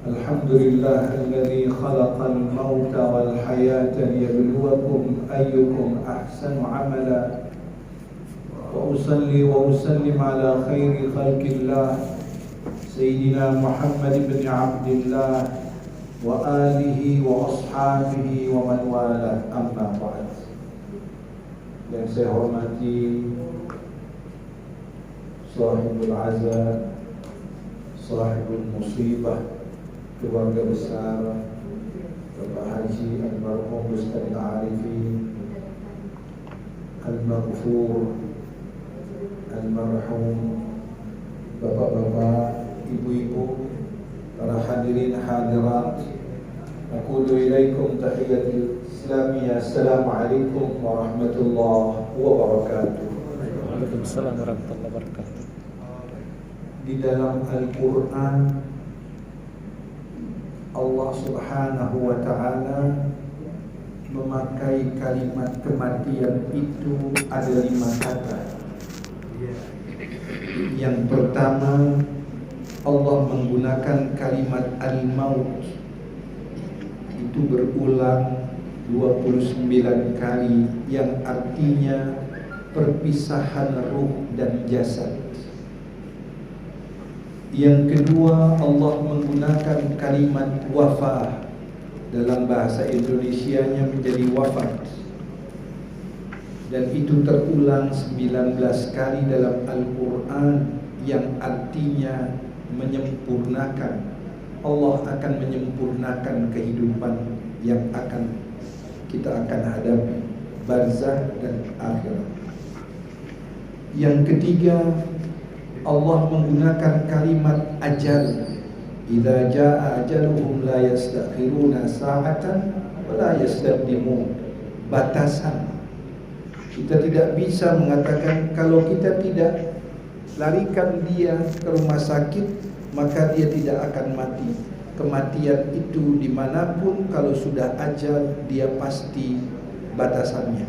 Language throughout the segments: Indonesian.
الحمد لله الذي خلق الموت والحياة ليبلوكم أيكم أحسن عملا وأصلي وأسلم على خير خلق الله سيدنا محمد بن عبد الله وآله وأصحابه ومن والاه أما بعد. Yang saya hormati Sahibul Azab, Sahibul Musibah, keluarga besar Bapak Haji Almarhum Ustaz Al-Arifin Al-Maghfur, Almarhum Bapak-bapak, ibu-ibu, para hadirin hadirat, aqulu ilaikum tahiyatul islamiyah. Assalamualaikum warahmatullahi wabarakatuh. Waalaikumsalam warahmatullahi wabarakatuh. Di dalam Al-Quran Allah subhanahu wa ta'ala memakai kalimat kematian itu ada 5 kata. Yang pertama, Allah menggunakan kalimat al-maut itu berulang 29 kali, yang artinya perpisahan ruh dan jasad. Yang kedua, Allah menggunakan kalimat wafah, dalam bahasa Indonesianya menjadi wafat, dan itu terulang 19 kali dalam Al-Quran, yang artinya menyempurnakan. Allah akan menyempurnakan kehidupan yang kita akan hadapi, barzakh dan akhirat. Yang ketiga, Allah menggunakan kalimat ajal. Idza jaa ajaluhum la yastakhiruna sa'atan wa la yastaqdimun. Batasan. Kita tidak bisa mengatakan kalau kita tidak larikan dia ke rumah sakit maka dia tidak akan mati. Kematian itu dimanapun, kalau sudah ajal dia pasti batasannya.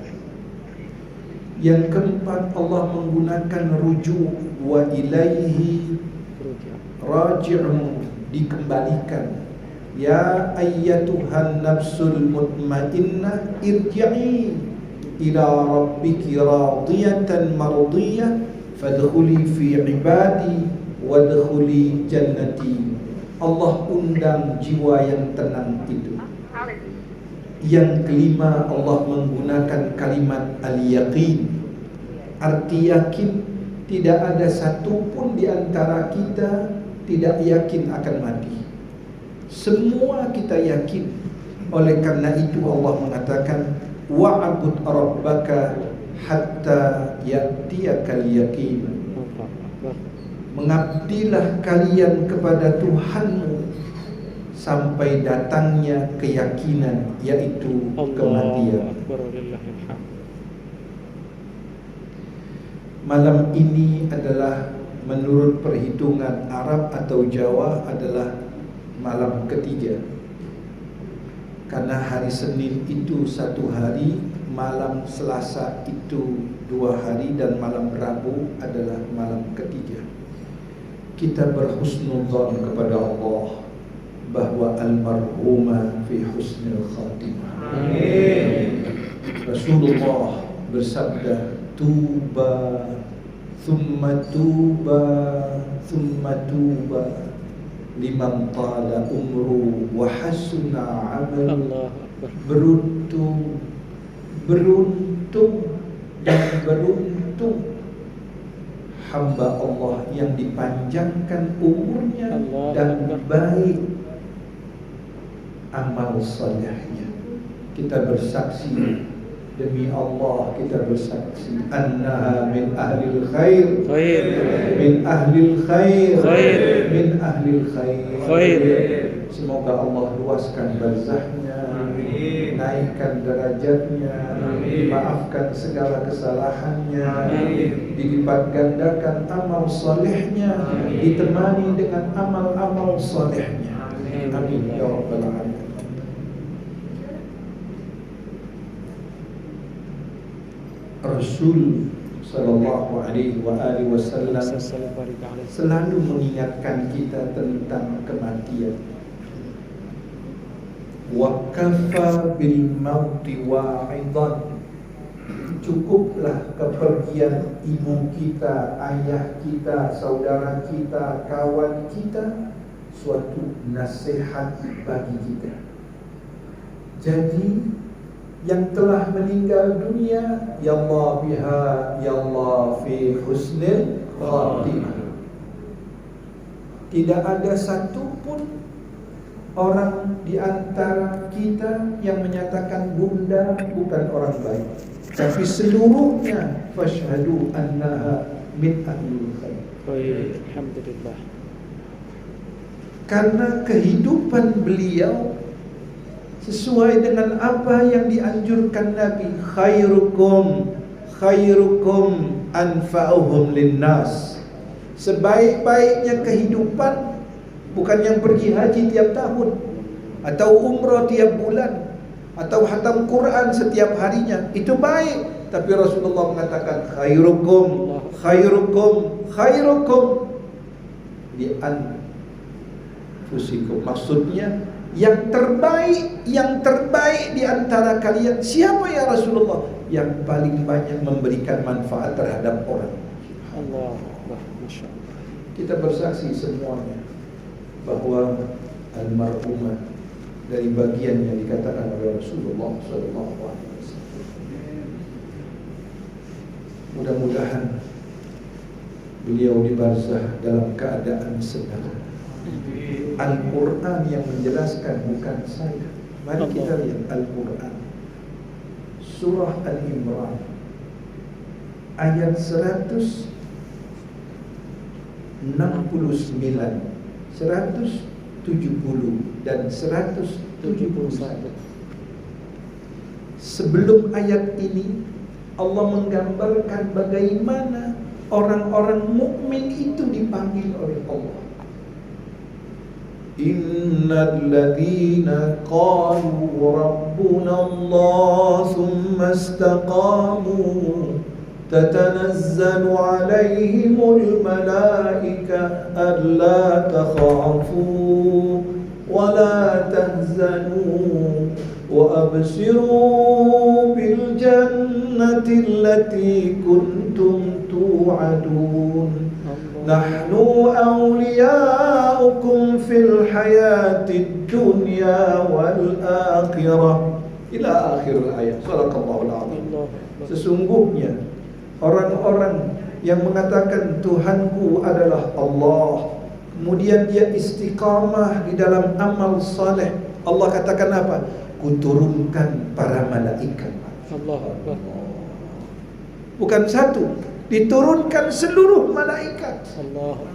Yang keempat, Allah menggunakan rujuk, wa ilaihi raji'un, dikembalikan. Ya ayyatuhan nafsul mutmainnah irji'i ila rabbiki radiyatan mardiyah fadkhuli fi ibadi wadkhuli jannati. Allah undang jiwa yang tenang itu. Yang kelima, Allah menggunakan kalimat al-yaqin, arti yakin. Tidak ada satupun di antara kita tidak yakin akan mati. Semua kita yakin. Oleh karena itu Allah mengatakan wa'bud rabbaka hatta ya'tiyakal yaqin. Mengabdilah kalian kepada Tuhanmu sampai datangnya keyakinan, yaitu kematian. Malam ini adalah menurut perhitungan Arab atau Jawa adalah malam ketiga. Karena hari Senin itu 1 hari, malam Selasa itu 2 hari, dan malam Rabu adalah malam ketiga. Kita berhusnudzon kepada Allah bahwa almarhumah fi husnil khatimah. Amin. Rasulullah bersabda, tuba thumma tuba thumma tuba liman tala umru wa hasuna amalu. Beruntung, beruntung dan beruntung hamba Allah yang dipanjangkan umurnya dan baik amal salehnya. Kita bersaksi, demi Allah kita bersaksi, annaha min ahlil khair, min ahlil khair, min ahlil khair. Semoga Allah luaskan barzahnya, naikkan derajatnya, dimaafkan segala kesalahannya, dilipat gandakan amal solehnya, ditemani dengan amal-amal solehnya. Amin ya rabbal alamin. Rasul sallallahu alaihi wasallam selalu mengingatkan kita tentang kematian. Wa kafa bil mauti wa'idan. Cukuplah kepergian ibu kita, ayah kita, saudara kita, kawan kita suatu nasihat bagi kita. Jadi yang telah meninggal dunia, ya Allah biha, ya Allah fi husnil khatimah. Tidak ada satupun orang di antara kita yang menyatakan bunda bukan orang baik, tapi seluruhnya fashhadu annaha min ahlil khair. Alhamdulillah. Karena kehidupan beliau sesuai dengan apa yang dianjurkan Nabi, khairukum anfa'uhum linnas. Sebaik-baiknya kehidupan bukan yang pergi haji tiap tahun, atau umrah tiap bulan, atau hatam Quran setiap harinya. Itu baik, tapi Rasulullah mengatakan khairukum di anfusikum. Maksudnya yang terbaik di antara kalian siapa ya Rasulullah? Yang paling banyak memberikan manfaat terhadap orang. Allah, Masya Allah. Kita bersaksi semuanya bahwa almarhumah dari bagian yang dikatakan oleh Rasulullah SAW. Mudah-mudahan beliau di barzah dalam keadaan senang. Al-Quran yang menjelaskan, bukan saya. Mari kita lihat Al-Quran, surah Al-Imran ayat 169, 170 dan 171. Sebelum ayat ini Allah menggambarkan bagaimana orang-orang mukmin itu dipanggil oleh Allah. Innal ladzina qalu rabbuna Allah thumma istaqamu tatanazzalu alaihimul malaika alla takhafu wa la tahzanu wa abshiru bil jannati allati kuntum tu'adun. Nahnu awliya'ukum fil hayatid dunya wal akhirah. Ila akhir ayat. Sadaqallahul azim. Sesungguhnya orang-orang yang mengatakan Tuhanku adalah Allah, kemudian dia istiqamah di dalam amal saleh, Allah katakan apa? Kuturunkan para malaikat. Allah. Bukan satu, diturunkan seluruh malaikat.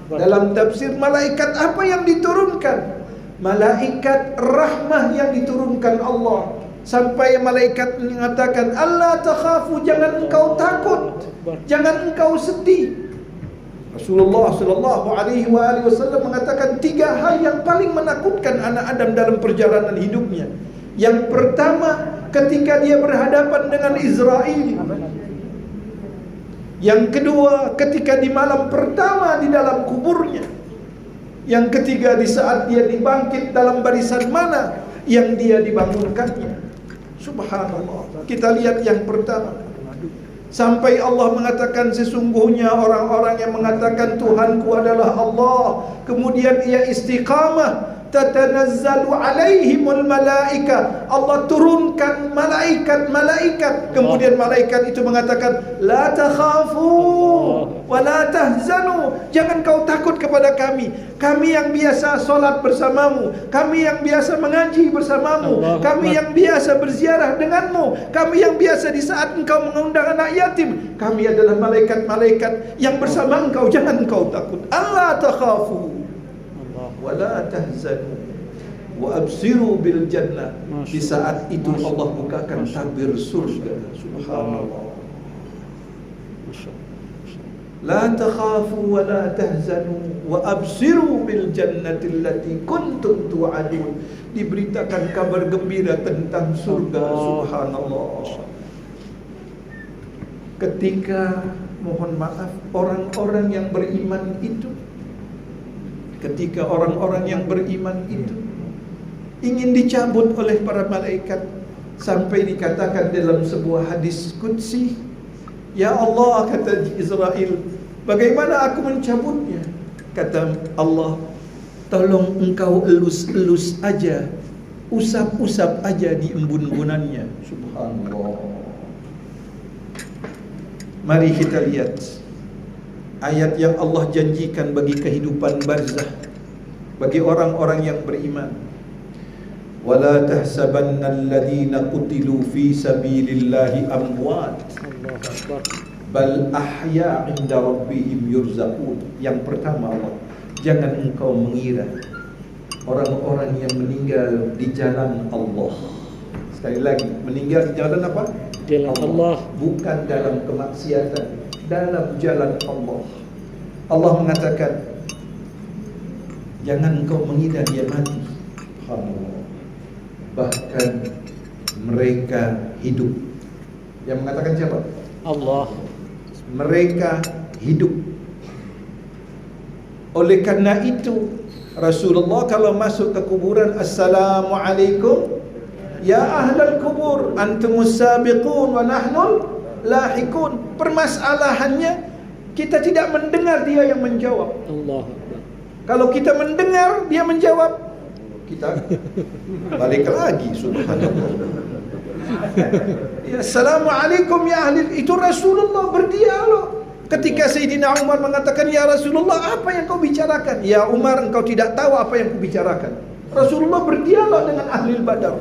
Dalam tafsir malaikat apa yang diturunkan? Malaikat rahmah yang diturunkan Allah. Sampai malaikat mengatakan, Allah takhafu, jangan engkau takut, jangan engkau sedih. Rasulullah SAW mengatakan 3 hal yang paling menakutkan anak Adam dalam perjalanan hidupnya. Yang pertama, ketika dia berhadapan dengan Israel. Yang kedua, ketika di malam pertama di dalam kuburnya. Yang ketiga, di saat dia dibangkit dalam barisan mana yang dia dibangunkannya. Subhanallah. Kita lihat yang pertama. Sampai Allah mengatakan sesungguhnya orang-orang yang mengatakan Tuhanku adalah Allah, kemudian ia istiqamah, tatanazzalu alaihimul malaika, Allah turunkan malaikat. Kemudian malaikat itu mengatakan, la takhafu wa la tahzanu, jangan kau takut kepada kami yang biasa solat bersamamu, kami yang biasa mengaji bersamamu, kami yang biasa berziarah denganmu, kami yang biasa di saat engkau mengundang anak yatim, kami adalah malaikat-malaikat yang bersama engkau, jangan engkau takut. Allah takhafu wala tahzanu wa absiru bil jannah. Di saat itu Allah bukakan tabir surga. Subhanallah. La takhafu wa la tahzanu wa absiru bil jannati allati kuntum tu'adun. Diberitakan kabar gembira tentang surga. Subhanallah. Ketika, mohon maaf, orang-orang yang beriman itu, ketika orang-orang yang beriman itu ingin dicabut oleh para malaikat, sampai dikatakan dalam sebuah hadis qudsi, ya Allah, kata Israel, bagaimana aku mencabutnya? Kata Allah, tolong engkau elus-elus aja, usap-usap aja di embun-embunannya. Subhanallah. Mari kita lihat ayat yang Allah janjikan bagi kehidupan barzah bagi orang-orang yang beriman. Wala tahsabanna alladhina qutilu fi sabilillahi amwat, bal ahya 'inda rabbihim yurzaqun. Yang pertama, Allah, jangan engkau mengira orang-orang yang meninggal di jalan Allah. Sekali lagi, meninggal di jalan apa? Jalan Allah. Bukan dalam kemaksiatan, dalam jalan Allah. Allah mengatakan, jangan engkau mengira dia mati. Subhanallah. Bahkan mereka hidup. Yang mengatakan siapa? Allah. Mereka hidup. Oleh karena itu, Rasulullah kalau masuk ke kuburan, Assalamualaikum ya ahlal kubur, antumus sabiqun wa nahnul lahikun. Permasalahannya, kita tidak mendengar dia yang menjawab. Allah. Kalau kita mendengar dia menjawab, kita balik lagi. Subhanallah. Ya, Assalamualaikum ya ahli. Itu Rasulullah berdialog. Ketika Sayyidina Umar mengatakan, ya Rasulullah, apa yang kau bicarakan? Ya Umar, engkau tidak tahu apa yang kau bicarakan. Rasulullah berdialog dengan ahli Badar.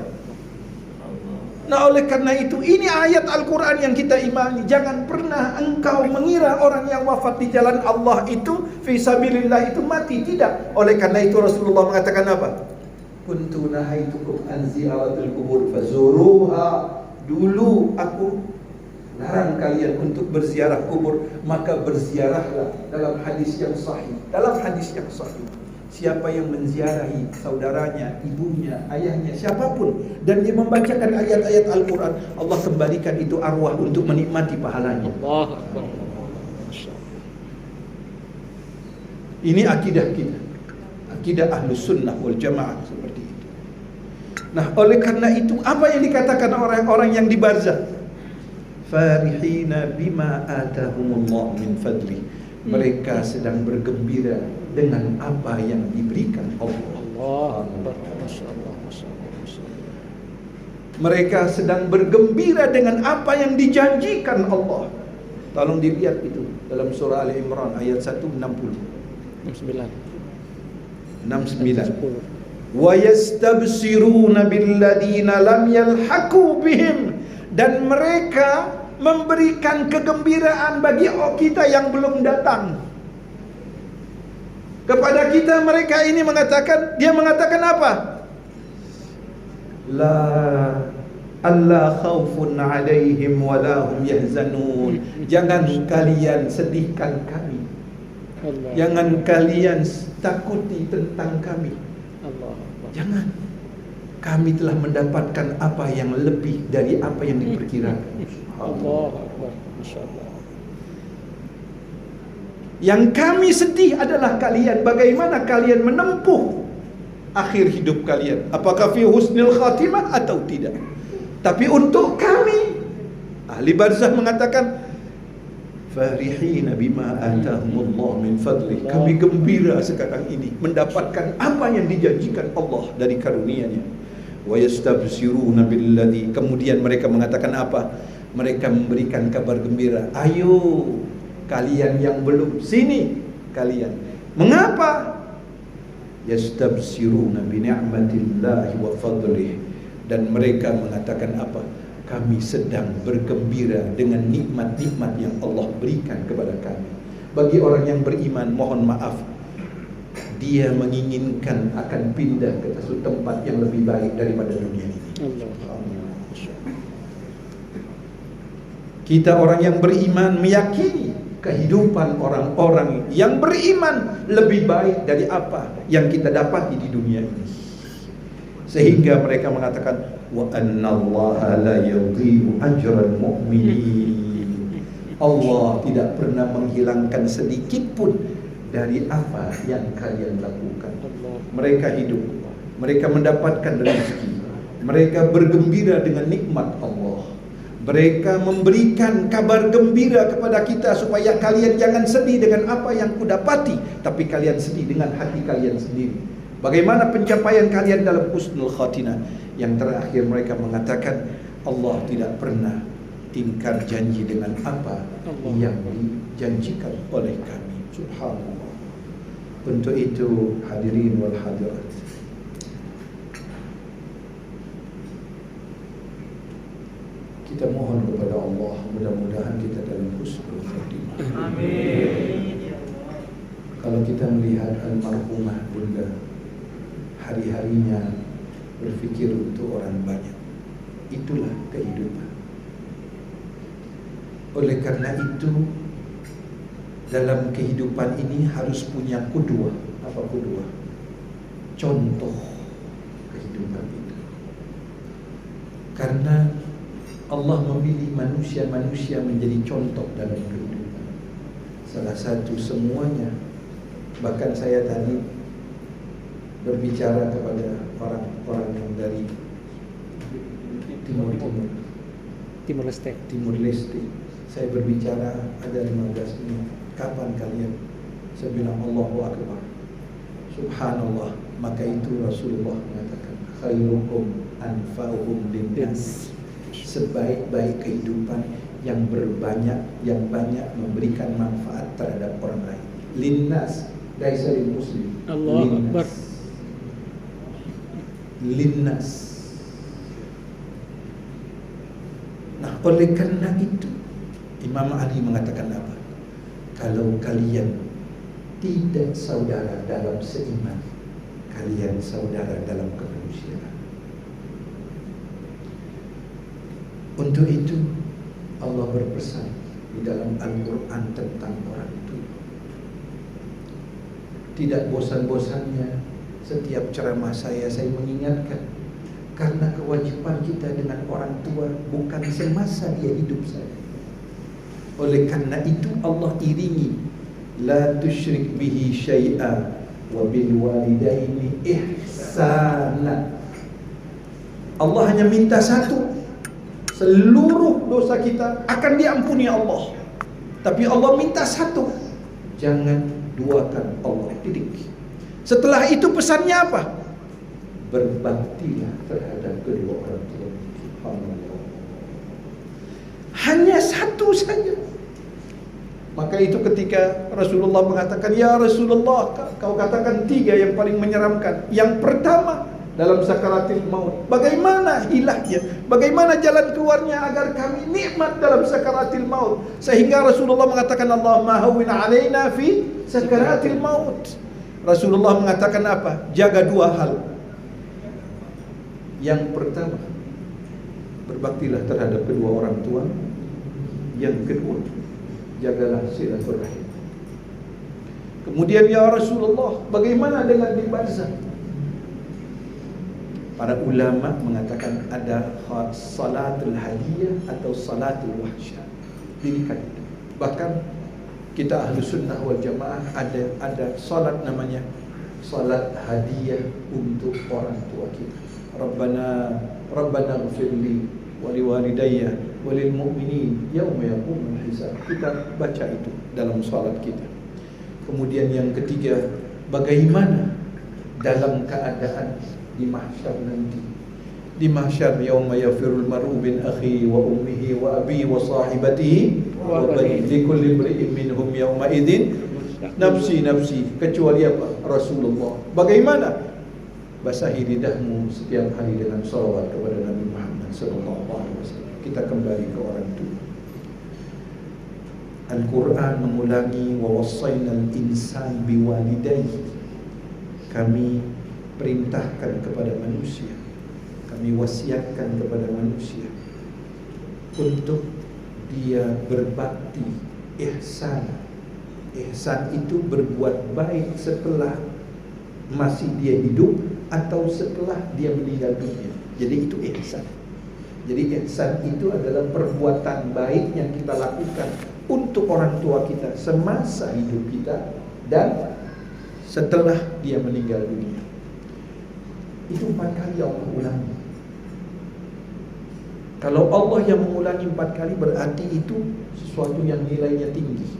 Nah, oleh karena itu, ini ayat Al-Quran yang kita imani. Jangan pernah engkau mengira orang yang wafat di jalan Allah itu, fisabilillah, itu mati. Tidak. Oleh karena itu Rasulullah mengatakan apa? Kuntu nahaitukum an ziyaratil kubur fazuruha. Dulu aku larang kalian untuk berziarah kubur, maka berziarahlah. Dalam hadis yang sahih, siapa yang menziarahi saudaranya, ibunya, ayahnya, siapapun, dan dia membacakan ayat-ayat Al-Quran, Allah kembalikan itu arwah untuk menikmati pahalanya. Allah Akbar. Ini akidah kita, akidah Ahlus Sunnah wal Jamaah seperti itu. Nah, oleh karena itu, apa yang dikatakan orang-orang yang di barzah? Farihina bima atahumullah min fadli. Mereka sedang bergembira dengan apa yang diberikan Allah. Masya Allah. Mereka sedang bergembira dengan apa yang dijanjikan Allah. Tolong dilihat itu dalam surah Ali Imran ayat 160. 69. Wa yastabsiruna billadina lam yalhaqu bihim, dan mereka memberikan kegembiraan bagi kita yang belum datang. Kepada kita mereka ini mengatakan, dia mengatakan apa? Alla khaufun alaihim wa lahum yahzanun. Jangan kalian sedihkan kami. Jangan kalian takuti tentang kami. Jangan. Kami telah mendapatkan apa yang lebih dari apa yang diperkirakan. Allah Akbar. Masya Allah. Yang kami sedih adalah kalian. Bagaimana kalian menempuh akhir hidup kalian? Apakah fi husnil khatimah atau tidak? Tapi untuk kami, ahli barzah mengatakan, farihina bima atahumullah min fadli. Kami gembira sekarang ini mendapatkan apa yang dijanjikan Allah dari karunia-Nya. Wa yastabsiruna billadzi. Kemudian mereka mengatakan apa? Mereka memberikan kabar gembira. Ayo kalian yang belum, sini kalian. Mengapa? Yastabsiruna bi ni'matillahi wa fadlih. Dan mereka mengatakan apa? Kami sedang bergembira dengan nikmat-nikmat yang Allah berikan kepada kami. Bagi orang yang beriman, mohon maaf, dia menginginkan akan pindah ke satu tempat yang lebih baik daripada dunia ini. Kita orang yang beriman meyakini kehidupan orang-orang yang beriman lebih baik dari apa yang kita dapati di dunia ini. Sehingga mereka mengatakan, wa annallaha la yudhi'u ajral mu'minin. Allah tidak pernah menghilangkan sedikit pun dari apa yang kalian lakukan. Mereka hidup, mereka mendapatkan rezeki, mereka bergembira dengan nikmat Allah. Mereka memberikan kabar gembira kepada kita supaya kalian jangan sedih dengan apa yang kudapati, tapi kalian sedih dengan hati kalian sendiri. Bagaimana pencapaian kalian dalam husnul khatimah? Yang terakhir mereka mengatakan Allah tidak pernah ingkar janji dengan apa yang dijanjikan oleh kami. Subhanallah. Untuk itu hadirin wal hadirat, kita mohon kepada Allah, mudah-mudahan kita dalam husnul khatimah. Amin. Kalau kita melihat almarhumah Bunda, hari-harinya berpikir untuk orang banyak, itulah kehidupan. Oleh karena itu, dalam kehidupan ini harus punya kudwah. Apa kudwah? Contoh kehidupan itu. Karena Allah memilih manusia-manusia menjadi contoh dalam kehidupan. Salah satu semuanya. Bahkan saya tadi berbicara kepada orang-orang yang dari Timur Leste. Saya berbicara ada 15 menit. Kapan kalian? Saya bilang Allahu Akbar. Subhanallah. Maka itu Rasulullah mengatakan khairukum anfa'uhum linnas. Sebaik-baik kehidupan yang banyak memberikan manfaat terhadap orang lain. Linnas, laisa lil muslim. Allahu Akbar. Linnas. Nah, oleh karena itu Imam Ali mengatakan apa? Kalau kalian tidak saudara dalam seiman, kalian saudara dalam kemanusiaan. Untuk itu Allah berpesan di dalam Al-Quran tentang orang tua. Tidak bosan-bosannya setiap ceramah saya mengingatkan, karena kewajiban kita dengan orang tua bukan semasa dia hidup saja. Oleh karena itu Allah iringi, la tusyrik bihi syai'a wa bil walidaini ihsana. Allah hanya minta satu, seluruh dosa kita akan diampuni Allah. Tapi Allah minta satu, jangan duakan Allah. Titik. Setelah itu pesannya apa? Berbaktilah terhadap kedua orang tua. Subhanallah. Hanya satu saja. Maka itu ketika Rasulullah mengatakan, ya Rasulullah, kau katakan 3 yang paling menyeramkan. Yang pertama, dalam sakaratil maut. Bagaimana hilangnya? Bagaimana jalan keluarnya agar kami nikmat dalam sakaratil maut? Sehingga Rasulullah mengatakan, Allahumma hawwin alaina fi sakaratil maut. Rasulullah mengatakan apa? Jaga 2 hal. Yang pertama, berbaktilah terhadap kedua orang tua. Yang kedua, jagalah silaturahim. Kemudian ya Rasulullah, bagaimana dengan di barzakh? Para ulama mengatakan ada salatul hadiyah atau salatul wahsyah. Dirikan itu. Bahkan kita ahlu sunnah wal jamaah ada salat namanya salat hadiah untuk orang tua kita. Rabbana ghfirli wa liwalidayya wa lil mu'minin yauma yaqumul hisab. Kita baca itu dalam salat kita. Kemudian yang ketiga, bagaimana dalam keadaan di mahsyar nanti. Di mahsyar yauma yafirul mar'u min akhi wa ummihi wa abi wa sahibatihi wa bani likulli imri'in minhum yauma idzin nafsi nafsi, kecuali apa? Rasulullah. Bagaimana? Basahi lidahmu setiap hari dengan salawat kepada Nabi Muhammad sallallahu alaihi wasallam. Kita kembali ke orang tua. Al-Quran mengulangi wa wassaynal insan biwalidayhi. Kami perintahkan kepada manusia, kami wasiatkan kepada manusia untuk dia berbakti, ihsan. Ihsan itu berbuat baik setelah masih dia hidup atau setelah dia meninggal dunia. Jadi itu ihsan. Jadi ihsan itu adalah perbuatan baik yang kita lakukan untuk orang tua kita semasa hidup kita dan setelah dia meninggal dunia. Itu 4 kali Allah ulangi. Kalau Allah yang mengulangi 4 kali, berarti itu sesuatu yang nilainya tinggi.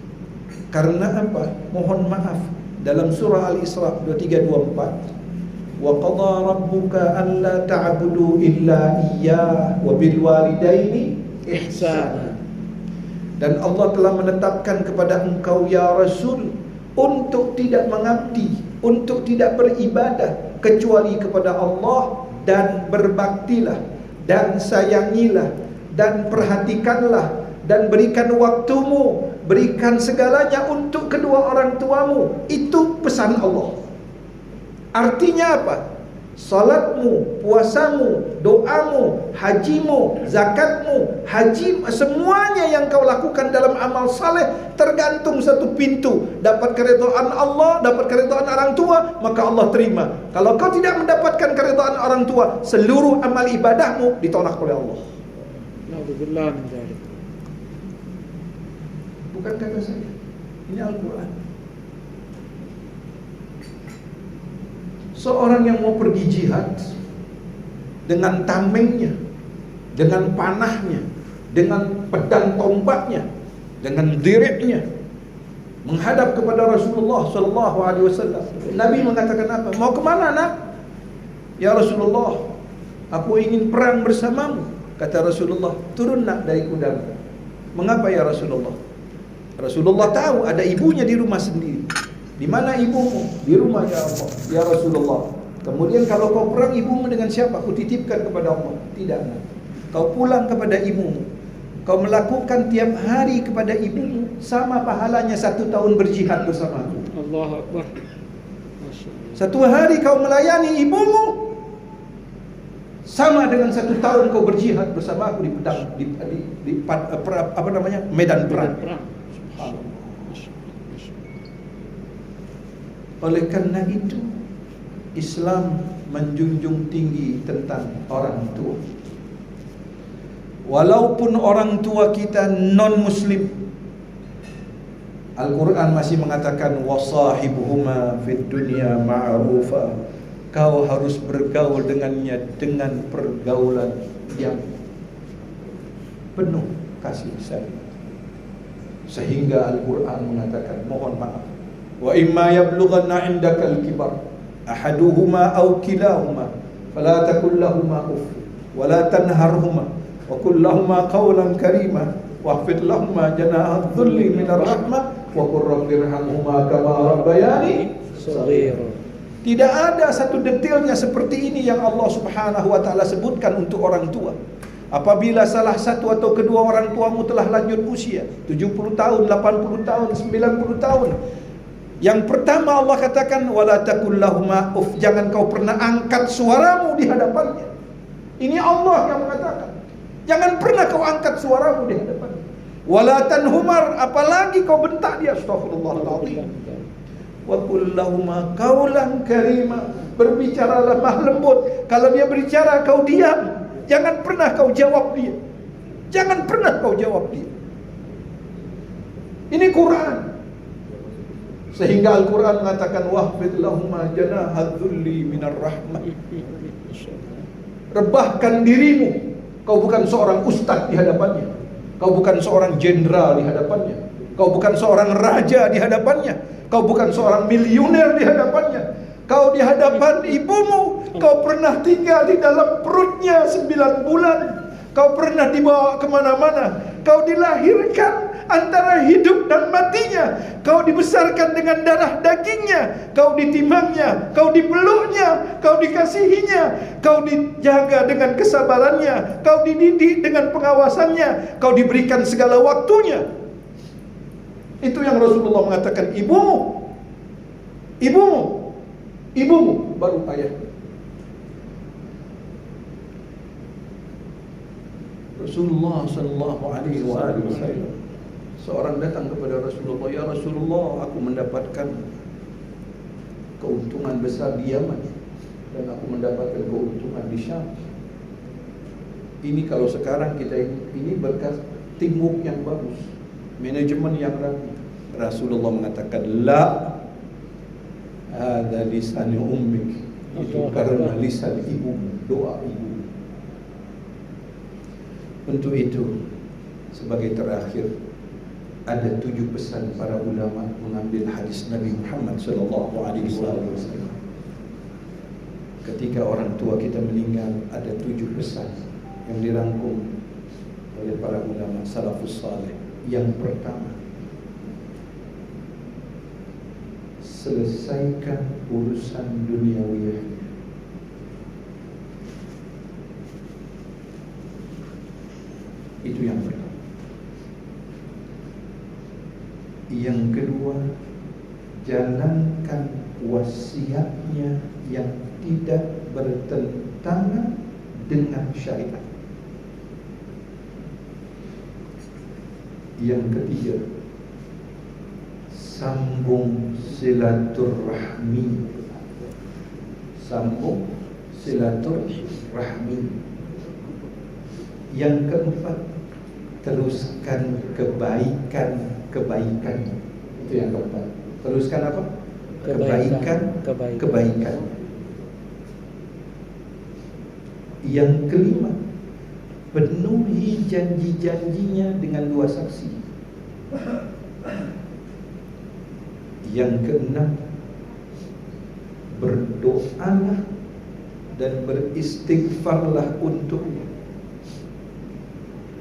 Karena apa? Mohon maaf, dalam surah Al-Isra 23-24, wa qadha rabbuka alla ta'budu illa iyyah wa bil walidaini ihsana. Dan Allah telah menetapkan kepada engkau ya Rasul untuk tidak mengabdi, untuk tidak beribadah kecuali kepada Allah, dan berbaktilah dan sayangilah dan perhatikanlah dan berikan waktumu, berikan segalanya untuk kedua orang tuamu. Itu pesan Allah. Artinya apa? Salatmu, puasamu, doamu, hajimu, zakatmu, semuanya yang kau lakukan dalam amal saleh tergantung satu pintu. Dapat keridhaan Allah, dapat keridhaan orang tua, maka Allah terima. Kalau kau tidak mendapatkan keridhaan orang tua, seluruh amal ibadahmu ditolak oleh Allah. Alhamdulillah min dzalik. Bukan kata saya, ini Al-Quran. Seorang yang mau pergi jihad dengan tamengnya, dengan panahnya, dengan pedang tombaknya, dengan diriknya, menghadap kepada Rasulullah SAW. Nabi mengatakan apa? Mau kemana nak? Ya Rasulullah, aku ingin perang bersamamu. Kata Rasulullah, turun nak dari kudamu. Mengapa ya Rasulullah? Rasulullah tahu ada ibunya di rumah sendiri. Di mana ibumu? Di rumah ya Allah, ya Rasulullah. Kemudian kalau kau perang, ibumu dengan siapa? Aku titipkan kepada Allah. Tidak. Kau pulang kepada ibumu. Kau melakukan tiap hari kepada ibumu, sama pahalanya 1 tahun berjihad bersama aku. Allahu Akbar. 1 hari kau melayani ibumu, sama dengan 1 tahun kau berjihad bersama aku di pedang, medan perang. Oleh karena itu, Islam menjunjung tinggi tentang orang tua. Walaupun orang tua kita non-muslim, Al-Quran masih mengatakan wasahibuhuma fid dunya ma'rufa. Kau harus bergaul dengannya dengan pergaulan yang penuh kasih sayang. Sehingga Al-Quran mengatakan, mohon maaf, wa imma yablughanna 'indaka al-kibar ahaduhuma aw kilahuma fala takul lahumā uff wa la tanharhuma wa qul lahumā qawlan karīmā wakhfid lahumā janāha adh-dhulli min ar-rahmah wa qur rabbirhamhumā kamā rabbayānī shaghīrā. Tidak ada satu detailnya seperti ini yang Allah Subhanahu wa taala sebutkan untuk orang tua. Apabila salah satu atau kedua orang tuamu telah lanjut usia 70 tahun, 80 tahun, 90 tahun, yang pertama Allah katakan wala taqul lahumā uff, jangan kau pernah angkat suaramu di hadapannya. Ini Allah yang mengatakan. Jangan pernah kau angkat suaramu di hadapannya. Wala tanhumar, apalagi kau bentak dia. Astaghfirullahaladzim. Wa qul lahumā qawlan karīmā, berbicaralah lemah lembut. Kalau dia berbicara kau diam. Jangan pernah kau jawab dia. Jangan pernah kau jawab dia. Ini Quran. Sehingga Al-Quran mengatakan wahfid lahumā janāha adh-dhulli minar rahmah. Rebahkan dirimu. Kau bukan seorang ustaz di hadapannya. Kau bukan seorang jenderal di hadapannya. Kau bukan seorang raja di hadapannya. Kau bukan seorang miliuner di hadapannya. Kau di hadapan ibumu. Kau pernah tinggal di dalam perutnya 9 bulan. Kau pernah dibawa kemana-mana. Kau dilahirkan antara hidup dan matinya. Kau dibesarkan dengan darah dagingnya. Kau ditimangnya. Kau dipeluknya. Kau dikasihinya. Kau dijaga dengan kesabarannya. Kau dididik dengan pengawasannya. Kau diberikan segala waktunya. Itu yang Rasulullah mengatakan, ibumu. Ibumu. Ibumu baru ayah. Rasulullah sallallahu alaihi wasallam, seorang datang kepada Rasulullah, ya Rasulullah, aku mendapatkan keuntungan besar di Yaman dan aku mendapatkan keuntungan di Syam. Ini kalau sekarang kita ini berkat teamwork yang bagus, manajemen yang rapi. Rasulullah mengatakan, la hadza lisani ummik, Itu karena lisan ibu, doa ibu. Untuk itu, sebagai terakhir, ada 7 pesan para ulama mengambil hadis Nabi Muhammad SAW. Ketika orang tua kita meninggal, ada 7 pesan yang dirangkum oleh para ulama salafus saleh. Yang pertama, selesaikan urusan duniawiyahnya. Itu yang pertama. Yang kedua, jalankan wasiatnya yang tidak bertentangan dengan syariat. Yang ketiga, sambung silaturahmi. Sambung silaturahmi. Yang keempat, teruskan kebaikan. Itu yang keempat. Teruskan apa? Kebaikan. Yang kelima, penuhi janji-janjinya dengan 2 saksi. Yang keenam, berdoalah dan beristighfarlah untuknya.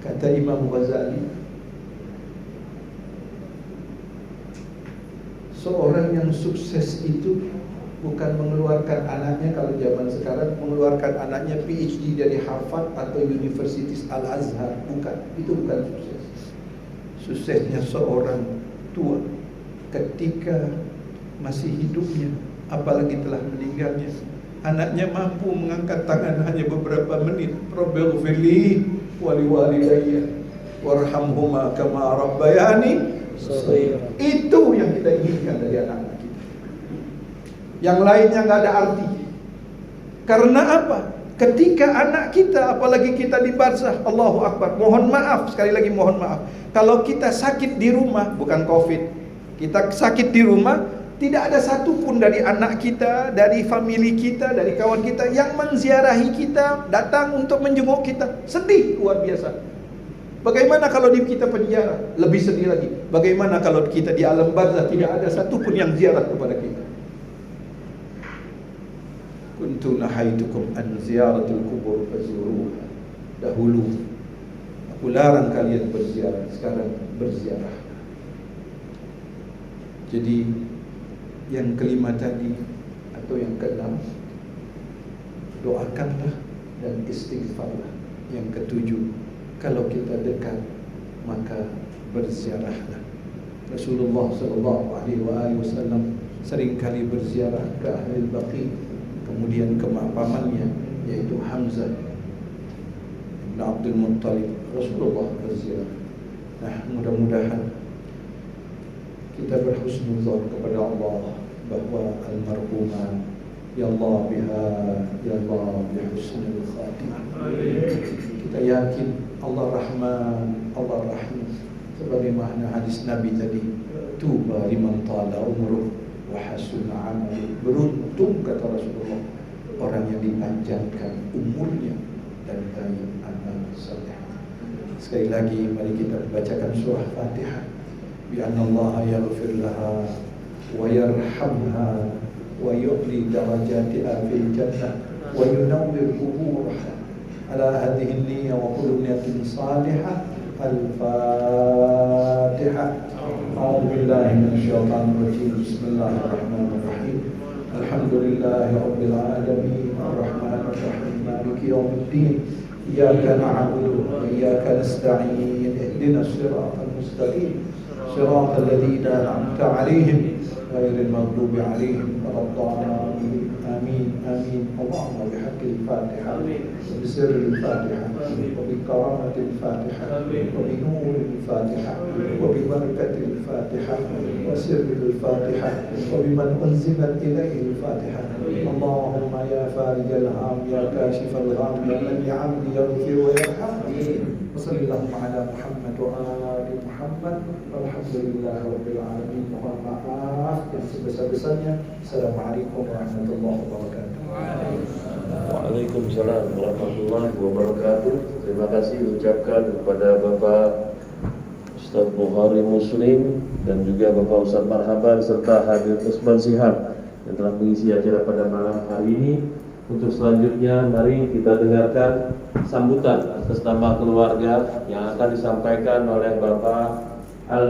Kata Imam Ghazali, seorang yang sukses itu bukan mengeluarkan anaknya, kalau zaman sekarang mengeluarkan anaknya PhD dari Harvard atau Universitas Al-Azhar. Bukan, itu bukan sukses. Suksesnya seorang tua ketika masih hidupnya, apalagi telah meninggalnya, anaknya mampu mengangkat tangan hanya beberapa menit. Rabbighfirli wa liwalidayya warhamhuma kama rabbayani shaghira. Itu yang kita inginkan dari anak-anak kita. Yang lainnya nggak ada arti. Karena apa? Ketika anak kita, apalagi kita di barzah, Allahu Akbar, mohon maaf, sekali lagi mohon maaf, kalau kita sakit di rumah, bukan COVID, kita sakit di rumah, tidak ada satupun dari anak kita, dari famili kita, dari kawan kita yang menziarahi kita, datang untuk menjenguk kita. Sedih luar biasa. Bagaimana kalau di kita penjara? Lebih sedih lagi. Bagaimana kalau kita di alam barzah tidak ada satupun yang ziarah kepada kita? Kuntu nahaitukum an ziyaratul kubur fazuruha. Dahulu aku larang kalian berziarah, sekarang berziarah. Jadi yang kelima tadi atau yang keenam, doakanlah dan istighfarlah. Yang ketujuh, kalau kita dekat maka berziarahlah. Rasulullah SAW seringkali berziarah ke Ahlul Baqi, kemudian ke pamannya yaitu Hamzah bin Abdul Muttalib. Rasulullah berziarah. Nah, mudah-mudahan kita berhusnuzon kepada Allah bahwa almarhumah ya Allah biha ya Allah bihusnul khatimah. Kita yakin Allah Rahman, Allah Rahim, sebagaimana hadis Nabi tadi, tuba liman tala umruh wa hasuna amaluh. Beruntung, kata Rasulullah, orang yang dipanjangkan umurnya dan baik amal saleh. Sekali lagi mari kita bacakan surah Fatihah. Bi anna Allah yaghfir laha wa yarhamha wa yu'li darajatiha fil jannah wa yunawwir quburaha ala hadhihi an-niyyah wa kullu niyyatin salihah. Al-Fatihah. A'udzu billahi minasy syaithanir rajim. Bismillahirrahmanirrahim. Alhamdulillahi rabbil alamin arrahmanir rahim maliki yaumiddin. Iyyaka na'budu wa iyyaka nasta'in. Ihdinas siratal mustaqim. Siratal ladzina an'amta 'alaihim ghairil maghdubi 'alaihim waladdallin. Amin amin. Allahumma bihaqqil Fatihah wa bisirril Fatihah wa bikaramati al-Fatihah wa binuril Fatihah wa bibarakatil Fatihah wa sirril Fatihah wa biman unzilat ilayhi al-Fatihah. Allahumma ya farijal ham ya kashifal gham ya man ya'amli yaghfir wa yarham. Wa sallallahu ala Muhammad wa ali Muhammad walhamdulillahi rabbil alamin. Mohon maaf yang sebesar-besarnya. Assalamualaikum warahmatullahi wabarakatuh. Waalaikumsalam warahmatullahi wabarakatuh. Terima kasih ucapkan kepada Bapak Ustaz Bukhari Muslim dan juga Bapak Ustaz Marhaban serta Habib Usman Sihab yang telah mengisi acara pada malam hari ini. Untuk selanjutnya mari kita dengarkan sambutan atas nama keluarga yang akan disampaikan oleh Bapak Alwi